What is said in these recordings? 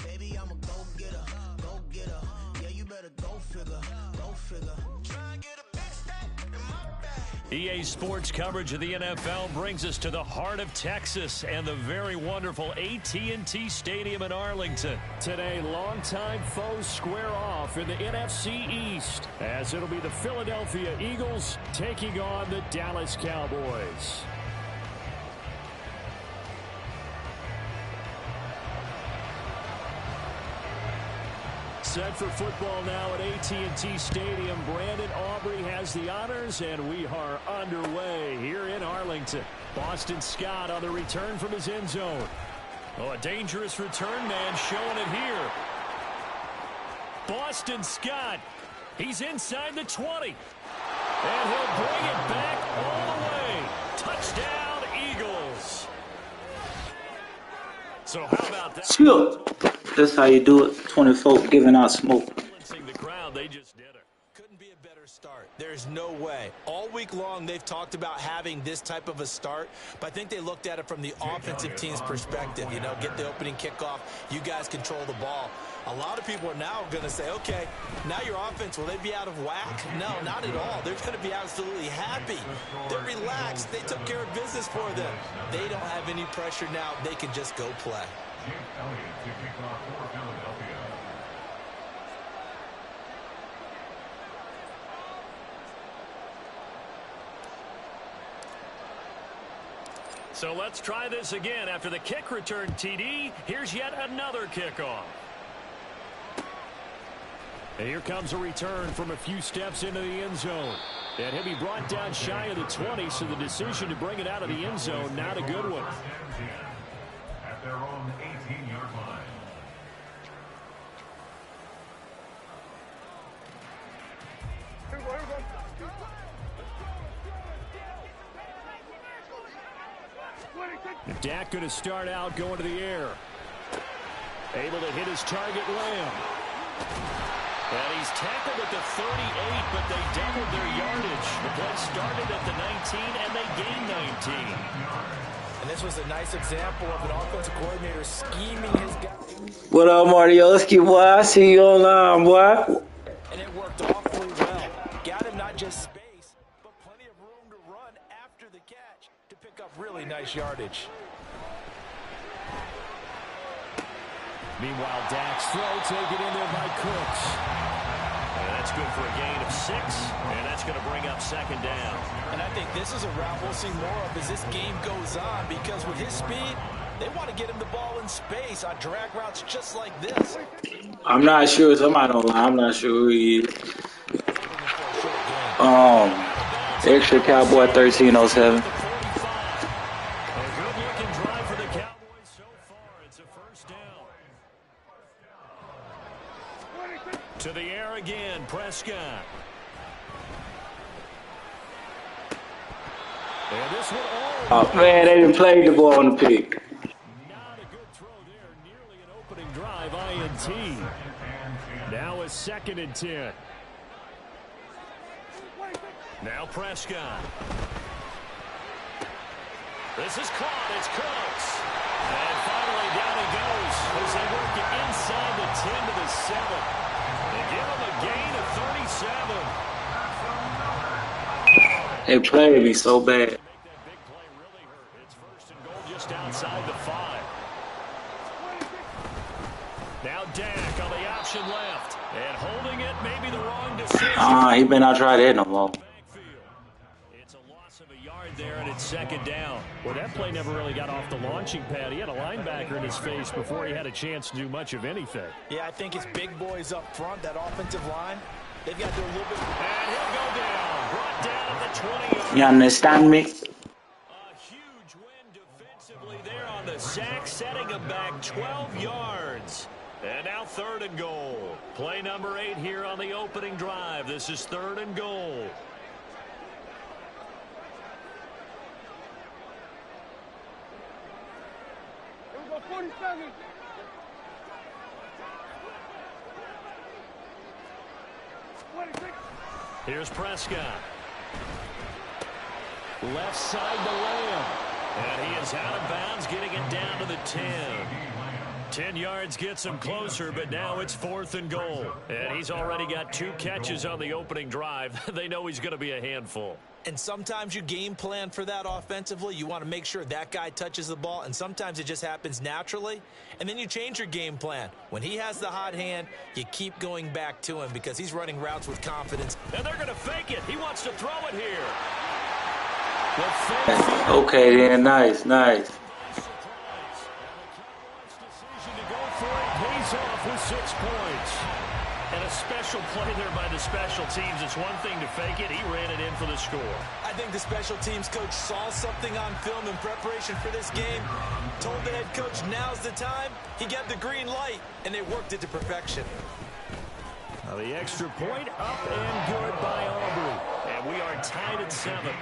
Baby, I'm a go-getter, go-getter. Yeah, you better go figure, go figure. Try and get a big stack in my bag. EA Sports coverage of the NFL brings us to the heart of Texas and the very wonderful AT&T Stadium in Arlington. Today, longtime foes square off in the NFC East as it'll be the Philadelphia Eagles taking on the Dallas Cowboys. Set for football now at AT&T Stadium. Brandon Aubrey has the honors, and we are underway here in Arlington. Boston Scott on the return from his end zone. Oh, a dangerous return man showing it here. Boston Scott, he's inside the 20. And he'll bring it back all the way. Touchdown, Eagles. So how about that? Chill. That's how you do it. 24 giving out smoke. The crowd, they just did it. Couldn't be a better start. There's no way. All week long, they've talked about having this type of a start, but I think they looked at it from the offensive team's perspective. You know, get the opening kickoff. You guys control the ball. A lot of people are now going to say, okay, now your offense, will they be out of whack? No, not at all. They're going to be absolutely happy. They're relaxed. They took care of business for them. They don't have any pressure now. They can just go play. So let's try this again. After the kick return TD, here's yet another kickoff. And here comes a return from a few steps into the end zone. And he'll be brought down shy of the 20, so the decision to bring it out of the end zone, not a good one. At their own 18-yard line. Dak going to start out going to the air. Able to hit his target, Lamb. And he's tackled at the 38, but they doubled their yardage. The play started at the 19, and they gained 19. And this was a nice example of an offensive coordinator scheming his guys. What up, Martioski, boy? I see you online, boy. And it worked awfully well. Got him not just space, but plenty of room to run after the catch to pick up really nice yardage. Meanwhile, Dak's throw taken in there by Cooks. And that's good for a gain of 6, and that's going to bring up second down. And I think this is a route we'll see more of as this game goes on, because with his speed, they want to get him the ball in space on drag routes just like this. I'm not sure. Somebody don't lie. I'm not sure who he is. Extra Cowboy 1307. To the air again, Prescott. And this one, Oh, man, they didn't play the ball on the pick. Not a good throw there. Nearly an opening drive, INT. Now a 2nd and 10. Now Prescott. This is caught. It's Cooks. And finally down he goes as they work it inside the 10 to the 7. They give him a gain of 37. They played me so bad. Make that big play really hurt. It's 1st and goal just outside the 5. Now Dak on the option left. And holding it, maybe the wrong decision. He better not try that no more. It's a loss of a yard there, and it's 2nd down. Well, that play never really got off the launching pad. He had a linebacker in his face before he had a chance to do much of anything. Yeah, I think it's big boys up front, that offensive line. They've got to do a little bit. And he'll go down. Brought down at the 20-yard. You understand me? A huge win defensively there on the sack, setting him back 12 yards. And now 3rd and goal. Play number 8 here on the opening drive. This is 3rd and goal. Here we go, 47. Here's Prescott. Left side to Lamb. And he is out of bounds, getting it down to the 10. 10 yards gets him closer, but now it's 4th and goal. And he's already got 2 catches on the opening drive. They know he's going to be a handful. And sometimes you game plan for that offensively. You want to make sure that guy touches the ball, and sometimes it just happens naturally. And then you change your game plan. When he has the hot hand, you keep going back to him because he's running routes with confidence. And they're going to fake it. He wants to throw it here. Okay, then. Nice, nice. Decision to go for it pays off with 6 points. And a special play there by the special teams. It's one thing to fake it. He ran it in for the score. I think the special teams coach saw something on film in preparation for this game, told the head coach now's the time. He got the green light, and they worked it to perfection. Now the extra point up and good by Aubrey. And we are tied at 7.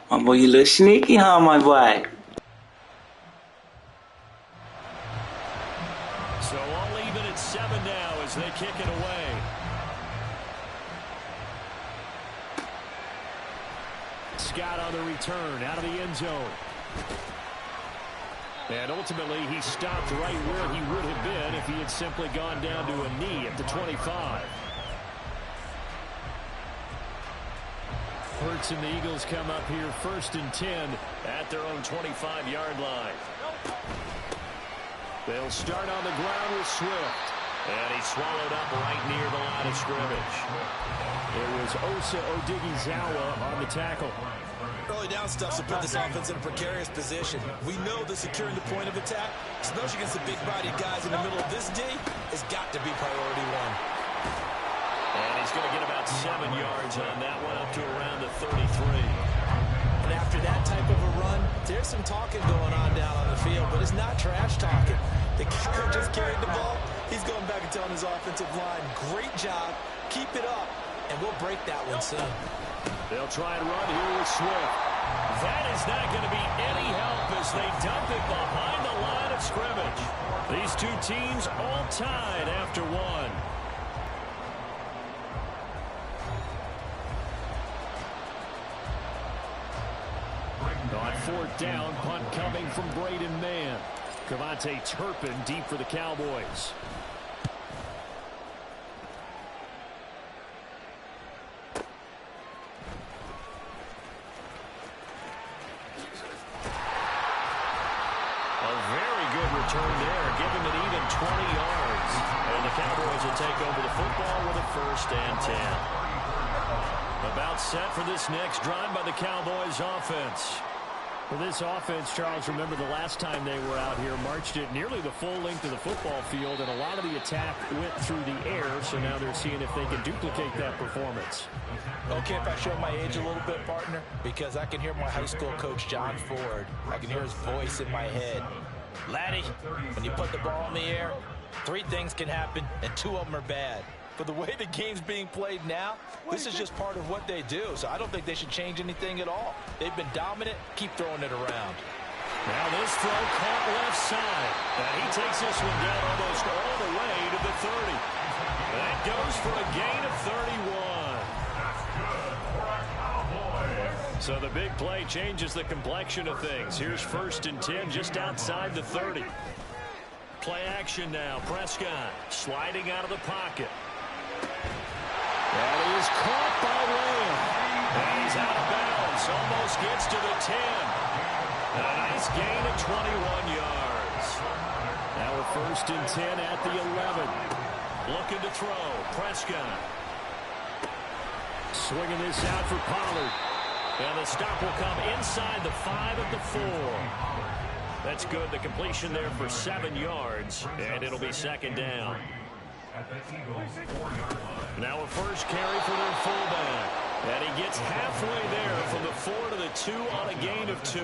My boy, you look sneaky, huh, my boy? So all even at 7 now as they kick it away. Scott on the return out of the end zone. And ultimately, he stopped right where he would have been if he had simply gone down to a knee at the 25. Hurts and the Eagles come up here 1st and 10 at their own 25-yard line. They'll start on the ground with Swift. And he's swallowed up right near the line of scrimmage. It was Osa Odighizuwa on the tackle. Early down stuff to put this offense in a precarious position. We know that securing the point of attack, especially against the big-bodied guys in the middle of this D, has got to be priority 1. And he's going to get about 7 yards on that one, up to around the 33. And after that type of a run, there's some talking going on down on the field, but it's not trash talking. The guy who just carried the ball, he's going back and telling his offensive line, great job, keep it up, and we'll break that one soon. They'll try and run here with Swift. That is not going to be any help as they dump it behind the line of scrimmage. These two teams all tied after 1. On 4th down, punt coming from Braden Mann. Cavante Turpin deep for the Cowboys. A very good return there, giving it even 20 yards. And the Cowboys will take over the football with a 1st and 10. About set for this next drive by the Cowboys offense. For this offense, Charles, remember the last time they were out here, marched it nearly the full length of the football field, and a lot of the attack went through the air, so now they're seeing if they can duplicate that performance. Okay, if I show my age a little bit, partner, because I can hear my high school coach, John Ford. I can hear his voice in my head. Laddie, when you put the ball in the air, 3 things can happen, and 2 of them are bad. For the way the game's being played now, this is just part of what they do. So I don't think they should change anything at all. They've been dominant. Keep throwing it around. Now this throw caught left side. And he takes this one down almost all the way to the 30. That goes for a gain of 31. So the big play changes the complexion of things. Here's 1st and 10 just outside the 30. Play action now. Prescott sliding out of the pocket. And he is caught by Lamb. And he's out of bounds. Almost gets to the 10. And a nice gain of 21 yards. Now a 1st and 10 at the 11. Looking to throw. Prescott. Swinging this out for Pollard. And the stop will come inside the 5 at the 4. That's good. The completion there for 7 yards. And it'll be 2nd down. Now a first carry for their fullback. And he gets halfway there from the 4 to the 2 on a gain of 2.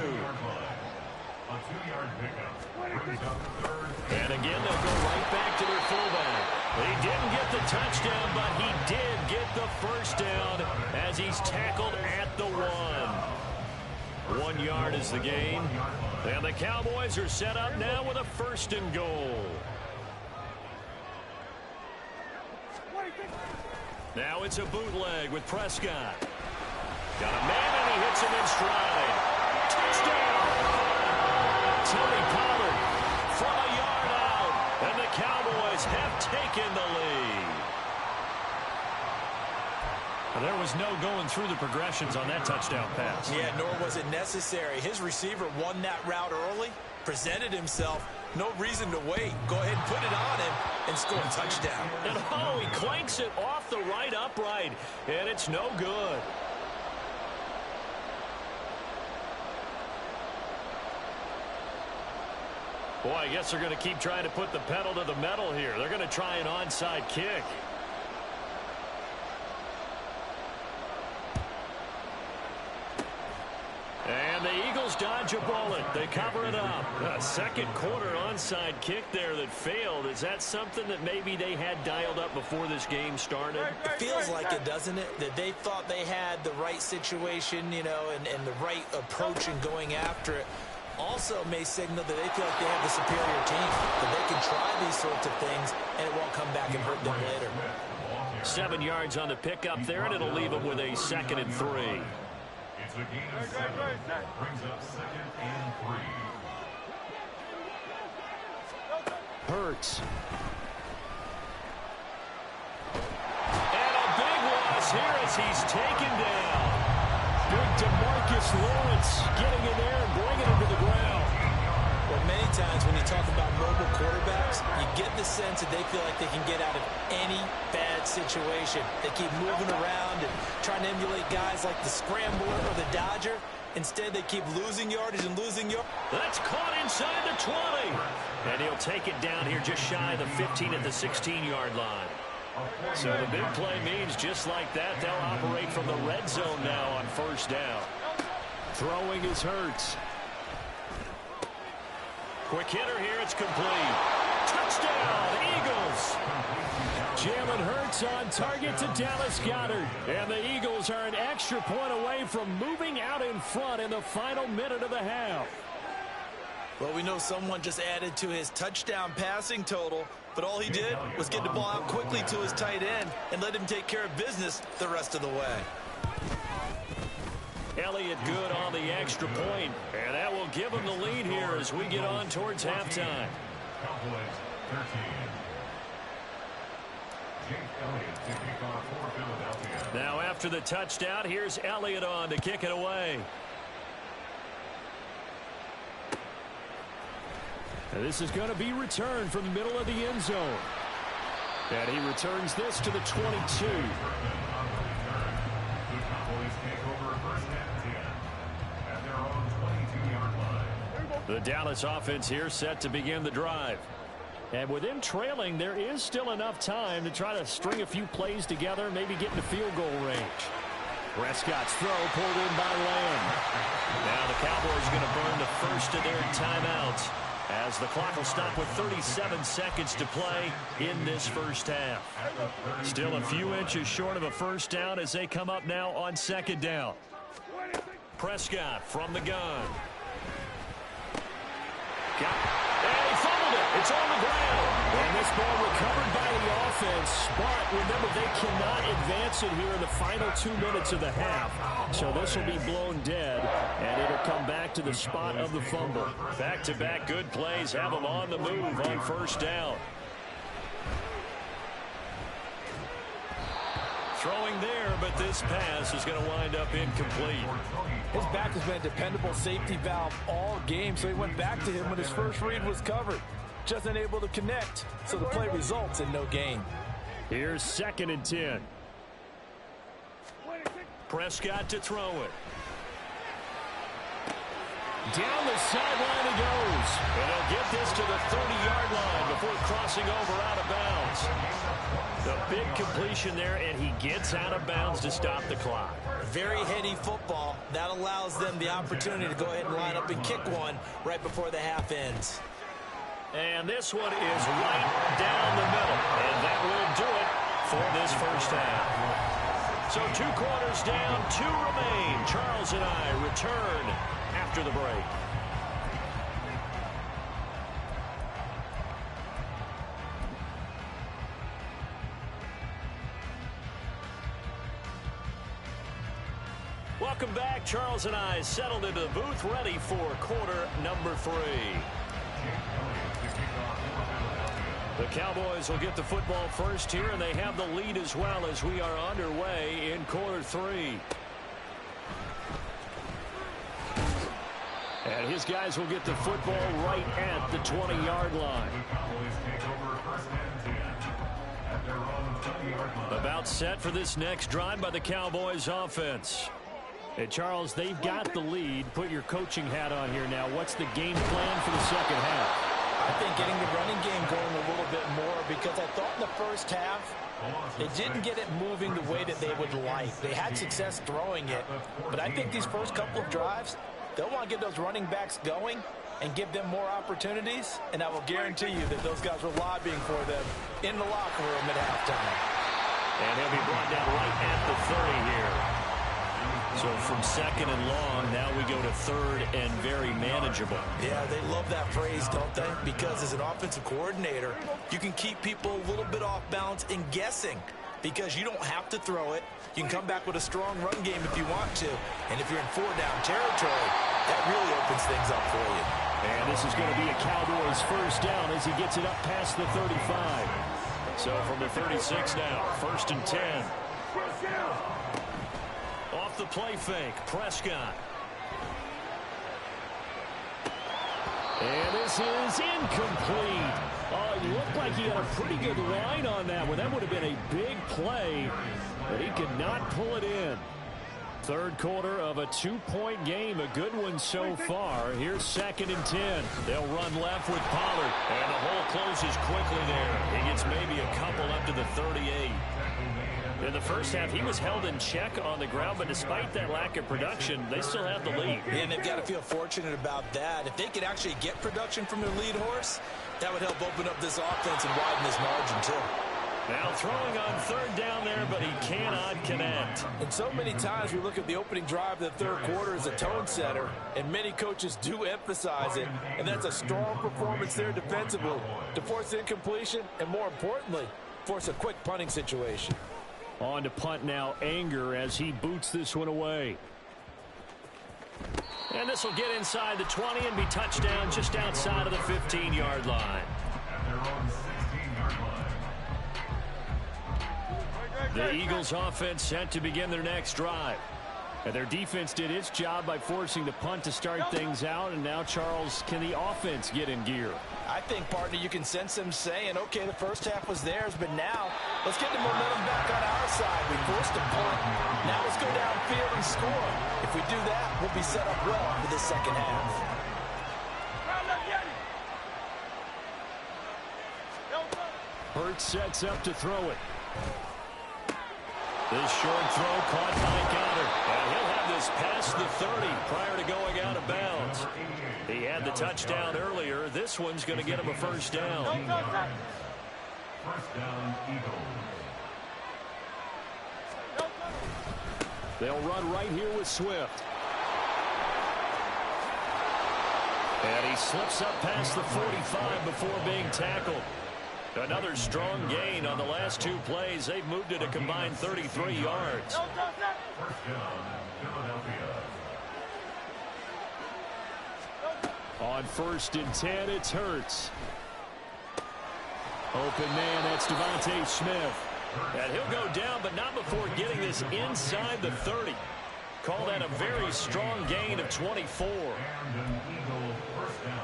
And again, they'll go right back to their fullback. He didn't get the touchdown, but he did get the 1st down as he's tackled at the 1. 1 yard is the gain. And the Cowboys are set up now with a 1st and goal. Now it's a bootleg with Prescott. Got a man, and he hits him in stride. Touchdown! Tony Pollard from a yard out, and the Cowboys have taken the lead. Well, there was no going through the progressions on that touchdown pass. Yeah, nor was it necessary. His receiver won that route early, presented himself. No reason to wait. Go ahead and put it on him and score a touchdown. And he clanks it off the right upright, and it's no good. Boy, I guess they're going to keep trying to put the pedal to the metal here. They're going to try an onside kick. And the Eagles dodge a bullet. They cover it up. A second quarter onside kick there that failed. Is that something that maybe they had dialed up before this game started? It feels like it, doesn't it? That they thought they had the right situation, you know, and the right approach in going after it. Also may signal that they feel like they have the superior team, that they can try these sorts of things, and it won't come back and hurt them later. 7 yards on the pickup there, and it'll leave them with a 2nd and 3. It's a gain of 7. Brings up 2nd and 3. Hurts. And a big loss here as he's taken down. Big DeMarcus Lawrence getting in there and bringing him to the ground. Well, many times when you talk about mobile quarterbacks, you get the sense that they feel like they can get out of any bad situation. They keep moving around and trying to emulate guys like the Scrambler or the Dodger. Instead, they keep losing yardage and losing yardage. That's caught inside the 20. And he'll take it down here just shy of the 15 at the 16-yard line. So the big play means just like that, they'll operate from the red zone now on 1st down. Throwing is Hurts. Quick hitter here, it's complete. Touchdown, Eagles! Jalen Hurts on target to Dallas Goedert. And the Eagles are an extra point away from moving out in front in the final minute of the half. Well, we know someone just added to his touchdown passing total, but all he did was get the ball out quickly to his tight end and let him take care of business the rest of the way. Elliott good on the extra point, and that will give him the lead here as we get on towards halftime. Cowboys 13. Jake Elliott to kick off for Philadelphia. Now after the touchdown, here's Elliott on to kick it away. And this is going to be returned from the middle of the end zone. And he returns this to the 22. The Dallas offense here set to begin the drive. And with them trailing, there is still enough time to try to string a few plays together, maybe get into field goal range. Prescott's throw pulled in by Lamb. Now the Cowboys are going to burn the first of their timeouts as the clock will stop with 37 seconds to play in this first half. Still a few inches short of a first down as they come up now on 2nd down. Prescott from the gun. And he fumbled it. It's on the ground. And this ball recovered by the offense. But remember, they cannot advance it here in the final 2 minutes of the half. So this will be blown dead, and it'll come back to the spot of the fumble. Back-to-back good plays have them on the move on 1st down. Throwing there, but this pass is going to wind up incomplete. His back has been a dependable safety valve all game, so he went back to him when his first read was covered. Just unable to connect, so the play results in no gain. Here's 2nd and 10. Prescott to throw it. Down the sideline he goes. And he'll get this to the 30-yard line before crossing over out of bounds. The big completion there, and he gets out of bounds to stop the clock. Very heady football. That allows them the opportunity to go ahead and line up and kick one right before the half ends. And this one is right down the middle. And that will do it for this first half. So 2 quarters down, 2 remain. Charles and I return after the break. Welcome back. Charles and I settled into the booth, ready for quarter number 3. The Cowboys will get the football first here, and they have the lead as well as we are underway in quarter 3. And his guys will get the football right at the 20-yard line. About set for this next drive by the Cowboys offense. And Charles, they've got the lead. Put your coaching hat on here now. What's the game plan for the second half? I think getting the running game going a little bit more, because I thought in the first half they didn't get it moving the way that they would like. They had success throwing it, but I think these first couple of drives, they'll want to get those running backs going and give them more opportunities, and I will guarantee you that those guys were lobbying for them in the locker room at halftime. And he'll be brought down right at the 30 here. So from second and long, now we go to third and very manageable. Yeah, they love that phrase, don't they? Because as an offensive coordinator, you can keep people a little bit off balance and guessing, because you don't have to throw it. You can come back with a strong run game if you want to. And if you're in 4-down territory, that really opens things up for you. And this is going to be a Cowboys first down as he gets it up past the 35. So from the 36 now, 1st and 10. Off the play fake, Prescott. And this is incomplete. Oh, it looked like he had a pretty good line on that one. That would have been a big play, but he could not pull it in. Third quarter of a 2-point game, a good one so far. Here's 2nd and 10. They'll run left with Pollard, and the hole closes quickly there. He gets maybe a couple up to the 38. In the first half, he was held in check on the ground, but despite that lack of production, they still have the lead. And they've got to feel fortunate about that. If they could actually get production from their lead horse, that would help open up this offense and widen this margin too. Now throwing on 3rd down there, but he cannot connect. And so many times we look at the opening drive of the 3rd quarter as a tone setter, and many coaches do emphasize it, and that's a strong performance there defensively to force incompletion and, more importantly, force a quick punting situation. On to punt now, Anger, as he boots this one away. And this will get inside the 20 and be touchdown just outside of the 15-yard line. The Eagles offense set to begin their next drive. And their defense did its job by forcing the punt to start things out. And now, Charles, can the offense get in gear? I think, partner, you can sense them saying, okay, the first half was theirs, but now let's get the momentum back on our side. We forced a punt. Now let's go downfield and score. If we do that, we'll be set up well for the second half. Hurts sets up to throw it. This short throw caught by Goddard. And he'll have this past the 30 prior to going out of bounds. He had the touchdown earlier. This one's going to get him a first down. First down, Eagles. They'll run right here with Swift. And he slips up past the 45 before being tackled. Another strong gain on the last 2 plays. They've moved it a combined 33 yards. First down, Philadelphia. On 1st and 10, it's Hurts. Open man, that's Devontae Smith. And he'll go down, but not before getting this inside the 30. Call that a very strong gain of 24. And an Eagle first down.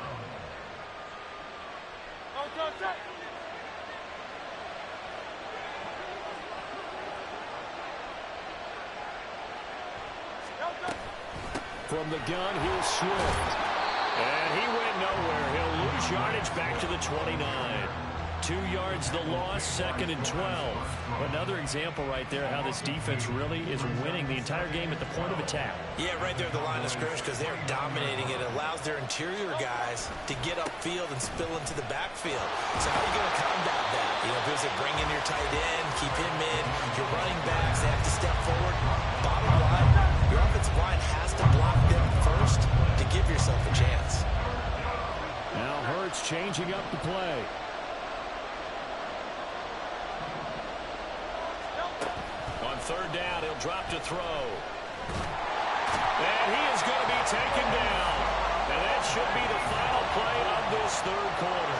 From the gun, here's Swift. And he went nowhere. He'll lose yardage back to the 29. 2 yards the loss, 2nd and 12. Another example right there how this defense really is winning the entire game at the point of attack. Yeah, right there at the line of scrimmage, because they're dominating it. It allows their interior guys to get upfield and spill into the backfield. So how are you going to combat that? You know, if bring in your tight end, keep him in, your running backs, they have to step forward. Bottom line, your offensive line has to block them first to give yourself a chance. Now Hurts changing up the play. On 3rd down, he'll drop to throw. And he is going to be taken down. And that should be the final play of this third quarter.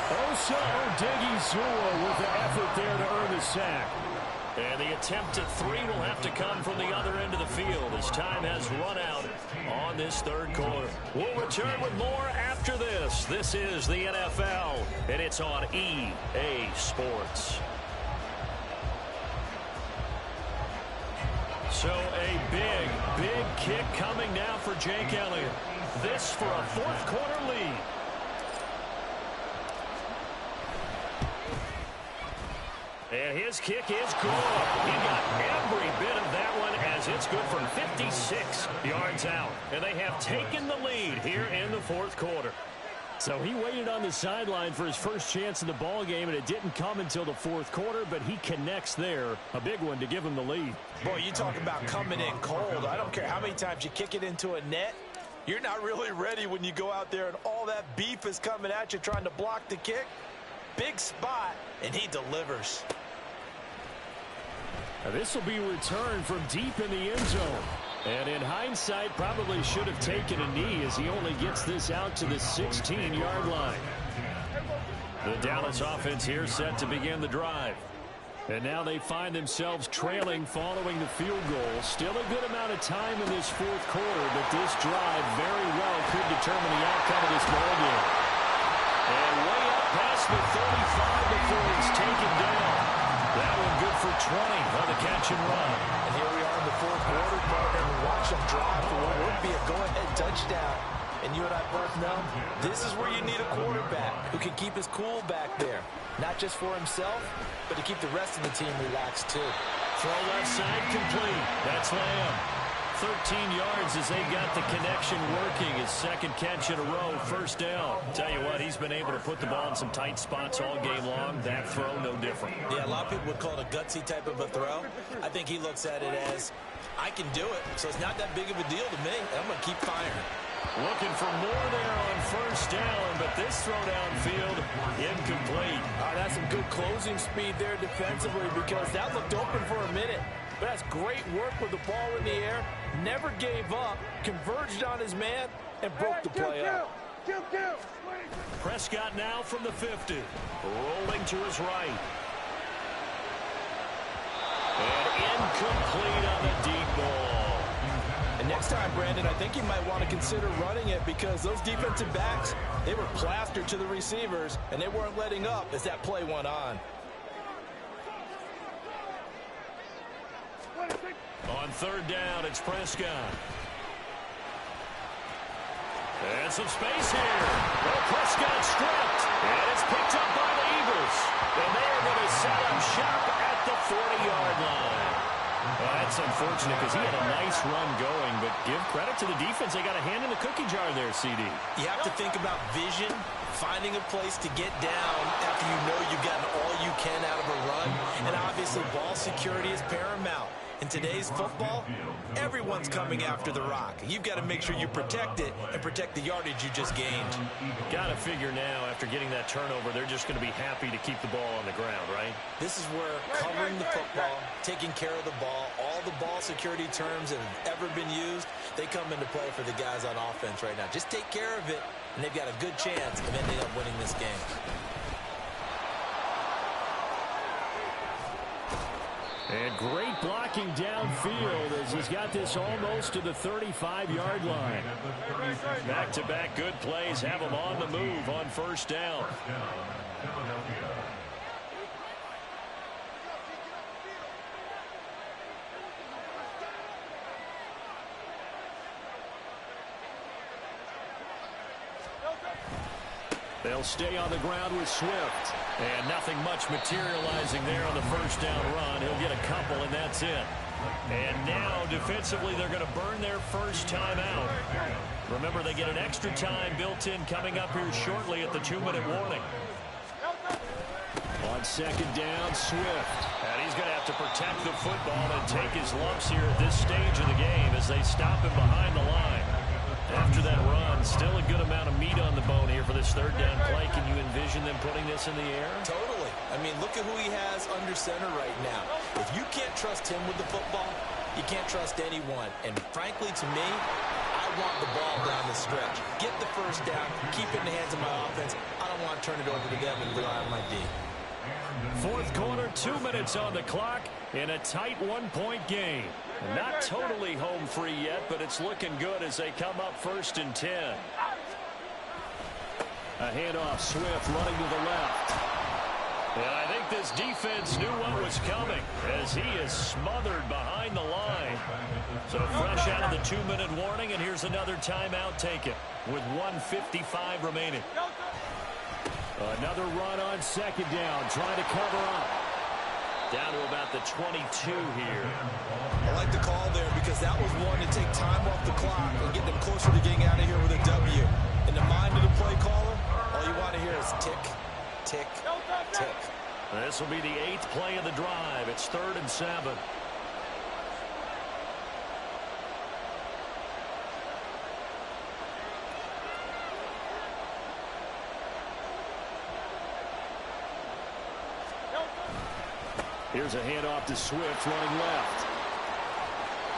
Osa Odighizuwa with the effort there to earn the sack. And the attempt at three will have to come from the other end of the field as time has run out on this third quarter. We'll return with more after this. This is the NFL, and it's on EA Sports. So a big kick coming now for Jake Elliott. This for a fourth quarter lead. And his kick is good. He got every bit of that one as it's good from 56 yards out. And they have taken the lead here in the fourth quarter. So he waited on the sideline for his first chance in the ball game, and it didn't come until the fourth quarter, but he connects there. A big one to give him the lead. Boy, you talk about coming in cold. I don't care how many times you kick it into a net. You're not really ready when you go out there and all that beef is coming at you trying to block the kick. Big spot, and he delivers. Now this will be returned from deep in the end zone. And in hindsight, probably should have taken a knee as he only gets this out to the 16-yard line. The Dallas offense here set to begin the drive. And now they find themselves trailing following the field goal. Still a good amount of time in this fourth quarter, but this drive very well could determine the outcome of this ball game. And way up past the 35 before he's taken down. That one good for 20 on the catch and run. And here we are in the fourth quarter, partner. Watch him drive for what would be a go-ahead touchdown. And you and I both know this is where you need a quarterback who can keep his cool back there. Not just for himself, but to keep the rest of the team relaxed too. Throw left side complete. That's Lamb. 13 yards as they got the connection working. His second catch in a row, first down. Tell you what, he's been able to put the ball in some tight spots all game long. That throw, no different. Yeah, a lot of people would call it a gutsy type of a throw. I think he looks at it as, I can do it, so it's not that big of a deal to me. I'm going to keep firing. Looking for more there on first down, but this throw downfield, incomplete. That's some good closing speed there defensively because that looked open for a minute. But that's great work with the ball in the air. Never gave up, converged on his man, and broke the play up. Prescott now from the 50. Rolling to his right. And incomplete on the deep ball. And next time, Brandon, I think you might want to consider running it because those defensive backs, they were plastered to the receivers, and they weren't letting up as that play went on. On third down, it's Prescott. And some space here. Well, Prescott stripped. And it's picked up by the Eagles. And they are going to set up shop at the 40-yard line. Well, that's unfortunate because he had a nice run going, but give credit to the defense. They got a hand in the cookie jar there, CD. You have to think about vision, finding a place to get down after you know you've gotten all you can out of a run. And obviously, ball security is paramount. In today's football, everyone's coming after the rock. You've got to make sure you protect it and protect the yardage you just gained. Got to figure now, after getting that turnover, they're just going to be happy to keep the ball on the ground, right? This is where covering the football, taking care of the ball, all the ball security terms that have ever been used, they come into play for the guys on offense right now. Just take care of it, and they've got a good chance of ending up winning this game. And great blocking downfield as he's got this almost to the 35-yard line. Back-to-back good plays have him on the move on first down. They'll stay on the ground with Swift. And nothing much materializing there on the first down run. He'll get a couple, and that's it. And now, defensively, they're going to burn their first time out. Remember, they get an extra time built in coming up here shortly at the 2-minute warning. On second down, Swift. And he's going to have to protect the football and take his lumps here at this stage of the game as they stop him behind the line. After that run, still a good amount of meat on the bone here for this third down play. Can you envision them putting this in the air? Totally. I mean, look at who he has under center right now. If you can't trust him with the football, You can't trust anyone. And frankly, to me, I want the ball down the stretch. Get the first down, keep it in the hands of my offense. I don't want to turn it over to them and rely on my D. Fourth quarter, 2 minutes on the clock in a tight one-point game. Not totally home free yet, but it's looking good as they come up 1st and 10. A handoff, Swift running to the left. And I think this defense knew what was coming as he is smothered behind the line. So fresh out of the 2-minute warning, and here's another timeout taken with 1:55 remaining. Another run on 2nd down, trying to cover up. Down to about the 22 here. I like the call there because that was one to take time off the clock and get them closer to getting out of here with a W. In the mind of the play caller, all you want to hear is tick, tick, tick. This will be the 8th play of the drive. It's 3rd and 7. Here's a handoff to Swift running left.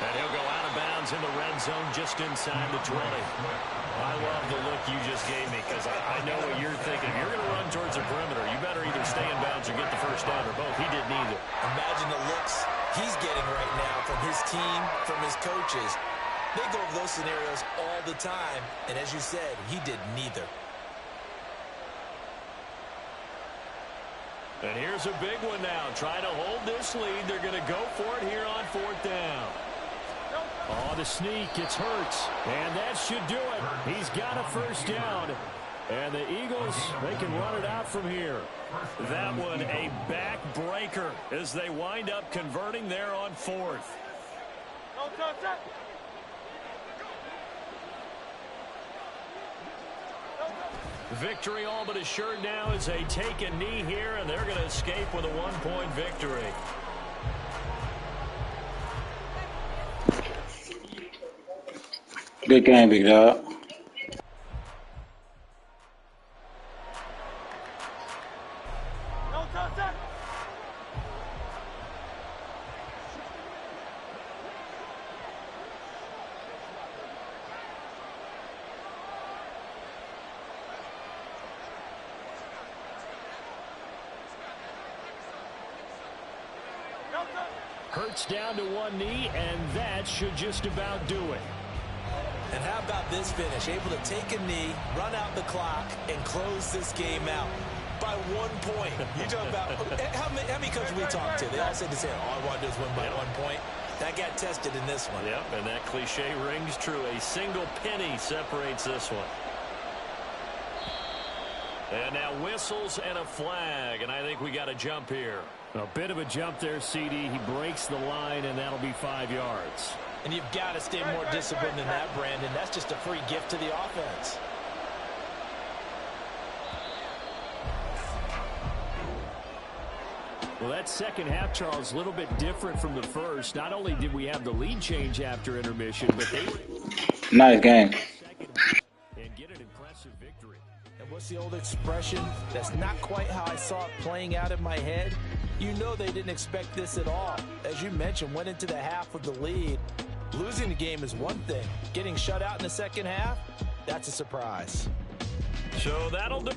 And he'll go out of bounds in the red zone just inside the 20. I love the look you just gave me because I know what you're thinking. If you're going to run towards the perimeter, you better either stay in bounds or get the first down or both. He did neither. Imagine the looks he's getting right now from his team, from his coaches. They go over those scenarios all the time. And as you said, he did neither. And here's a big one now. Trying to hold this lead. They're going to go for it here on 4th down. Oh, the sneak. It's Hurts. And that should do it. He's got a first down. And the Eagles, they can run it out from here. That one a backbreaker as they wind up converting there on 4th. Victory all but assured now as they take a knee here, and they're going to escape with a 1-point victory. Good game, big dog. Hurts down to one knee, and that should just about do it. And how about this finish? Able to take a knee, run out the clock, and close this game out by 1 point. You talk about how many coaches we talk to? They all say the same. All I want to do is win by 1 point. That got tested in this one. Yep, and that cliche rings true. A single penny separates this one. And now whistles and a flag, and I think we got a jump here. A bit of a jump there, CD. He breaks the line, and that'll be 5 yards. And you've got to stay more disciplined than that, Brandon. That's just a free gift to the offense. Well, that second half, Charles, a little bit different from the first. Not only did we have the lead change after intermission, but they Nice game. and get an impressive victory. And what's the old expression? That's not quite how I saw it playing out in my head. You know they didn't expect this at all. As you mentioned, went into the half with the lead. Losing the game is one thing. Getting shut out in the second half, that's a surprise. So that'll do.